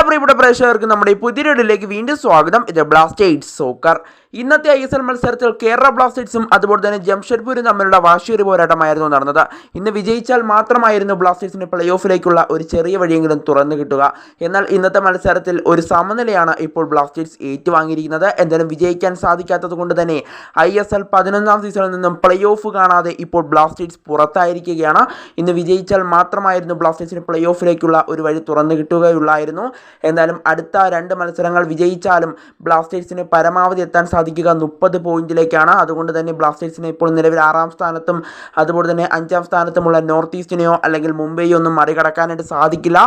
പ്രിയപ്പെട്ട പ്രേക്ഷകർക്ക് നമ്മുടെ പുതിയ വീഡിയോയിലേക്ക് വീണ്ടും സ്വാഗതം. ഇത് ബ്ലാസ്റ്റേഴ്സ് സോക്കർ. ഇന്നത്തെ ISL മത്സരത്തിൽ കേരള ബ്ലാസ്റ്റേഴ്സും അതുപോലെ തന്നെ ജംഷഡ്പൂരും തമ്മിലുള്ള വാശിയൊരു പോരാട്ടമായിരുന്നു നടന്നത്. ഇന്ന് വിജയിച്ചാൽ മാത്രമായിരുന്നു ബ്ലാസ്റ്റേഴ്സിന് പ്ലേ ഓഫിലേക്കുള്ള ഒരു ചെറിയ വഴിയെങ്കിലും തുറന്നു കിട്ടുക. എന്നാൽ ഇന്നത്തെ മത്സരത്തിൽ ഒരു സമനിലയാണ് ഇപ്പോൾ ബ്ലാസ്റ്റേഴ്സ് ഏറ്റുവാങ്ങിയിരിക്കുന്നത്. എന്തായാലും വിജയിക്കാൻ സാധിക്കാത്തത് കൊണ്ട് തന്നെ ISL 11ാം സീസണിൽ നിന്നും പ്ലേ ഓഫ് കാണാതെ ഇപ്പോൾ ബ്ലാസ്റ്റേഴ്സ് പുറത്തായിരിക്കുകയാണ്. ഇന്ന് വിജയിച്ചാൽ മാത്രമായിരുന്നു ബ്ലാസ്റ്റേഴ്സിന് പ്ലേ ഓഫിലേക്കുള്ള ഒരു വഴി തുറന്നു കിട്ടുകയുള്ളായിരുന്നു. എന്തായാലും അടുത്ത 2 മത്സരങ്ങൾ വിജയിച്ചാലും ബ്ലാസ്റ്റേഴ്സിന് പരമാവധി എത്താൻ സാധിക്കുക 30 പോയിന്റിലേക്കാണ്. അതുകൊണ്ട് തന്നെ ബ്ലാസ്റ്റേഴ്സിനെ ഇപ്പോൾ നിലവിൽ 6ാം സ്ഥാനത്തും അതുപോലെ തന്നെ 5ാം സ്ഥാനത്തുമുള്ള നോർത്ത് ഈസ്റ്റിനെയോ അല്ലെങ്കിൽ മുംബൈയോ ഒന്നും മറികടക്കാനായിട്ട് സാധിക്കില്ല.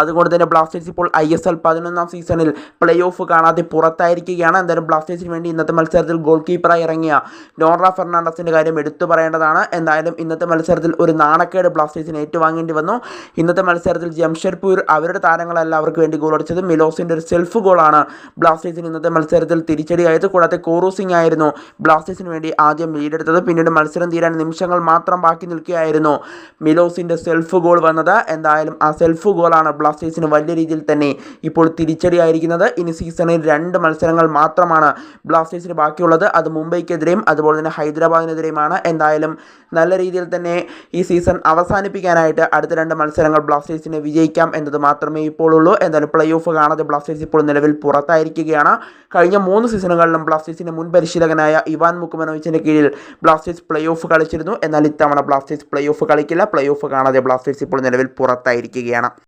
അതുകൊണ്ട് തന്നെ ബ്ലാസ്റ്റേഴ്സ് ഇപ്പോൾ ISL 11ാം സീസണിൽ പ്ലേ ഓഫ് കാണാതെ പുറത്തായിരിക്കുകയാണ്. എന്തായാലും ബ്ലാസ്റ്റേഴ്സിന് വേണ്ടി ഇന്നത്തെ മത്സരത്തിൽ ഗോൾ കീപ്പറായി ഇറങ്ങിയ നോറ ഫെർണാണ്ടസിൻ്റെ കാര്യം എടുത്തു പറയേണ്ടതാണ്. എന്തായാലും ഇന്നത്തെ മത്സരത്തിൽ ഒരു നാണക്കേട് ബ്ലാസ്റ്റേഴ്സിന് ഏറ്റുവാങ്ങേണ്ടി വന്നു. ഇന്നത്തെ മത്സരത്തിൽ ജംഷഡ്പൂർ അവരുടെ താരങ്ങളല്ല അവർക്ക് വേണ്ടി ഗോൾ അടിച്ചത്. മിലോസിൻ്റെ ഒരു സെൽഫ് ഗോളാണ് ബ്ലാസ്റ്റേഴ്സിന് ഇന്നത്തെ മത്സരത്തിൽ തിരിച്ചടിയായത്. കൂടാതെ കോറു സിംഗ് ആയിരുന്നു ബ്ലാസ്റ്റേഴ്സിന് വേണ്ടി ആദ്യം ലീഡെടുത്തത്. പിന്നീട് മത്സരം തീരാൻ നിമിഷങ്ങൾ മാത്രം ബാക്കി നിൽക്കുകയായിരുന്നു മിലോസിൻ്റെ സെൽഫ് ഗോൾ വന്നത്. എന്തായാലും ആ സെൽഫ് ഗോളാണ് ബ്ലാസ്റ്റേഴ്സിന് വലിയ രീതിയിൽ തന്നെ ഇപ്പോൾ തിരിച്ചടിയായിരിക്കുന്നത്. ഇനി സീസണിൽ 2 മത്സരങ്ങൾ മാത്രമാണ് ബ്ലാസ്റ്റേഴ്സിന് ബാക്കിയുള്ളത്. അത് മുംബൈക്കെതിരെയും അതുപോലെ തന്നെ ഹൈദരാബാദിനെതിരെയുമാണ്. എന്തായാലും നല്ല രീതിയിൽ തന്നെ ഈ സീസൺ അവസാനിപ്പിക്കാനായിട്ട് അടുത്ത 2 മത്സരങ്ങൾ ബ്ലാസ്റ്റേഴ്സിന് വിജയിക്കാം എന്നത് മാത്രമേ ഇപ്പോൾ ഉള്ളൂ. എന്തായാലും പ്ലേ ഓഫ് കാണാതെ ബ്ലാസ്റ്റേഴ്സ് ഇപ്പോൾ നിലവിൽ പുറത്തായിരിക്കുകയാണ്. കഴിഞ്ഞ 3 സീസണുകളിലും ബ്ലാസ്റ്റേഴ്സിൻ്റെ മുൻ പരിശീലകനായ ഇവാൻ മുക്കുമനോവിച്ചിൻ്റെ കീഴിൽ ബ്ലാസ്റ്റേഴ്സ് പ്ലേ ഓഫ് കളിച്ചിരുന്നു. എന്നാൽ ഇത്തവണ ബ്ലാസ്റ്റേഴ്സ് പ്ലേ ഓഫ് കളിക്കില്ല. പ്ലേ ഓഫ് കാണാതെ ബ്ലാസ്റ്റേഴ്സ് ഇപ്പോൾ നിലവിൽ പുറത്തായിരിക്കുകയാണ്.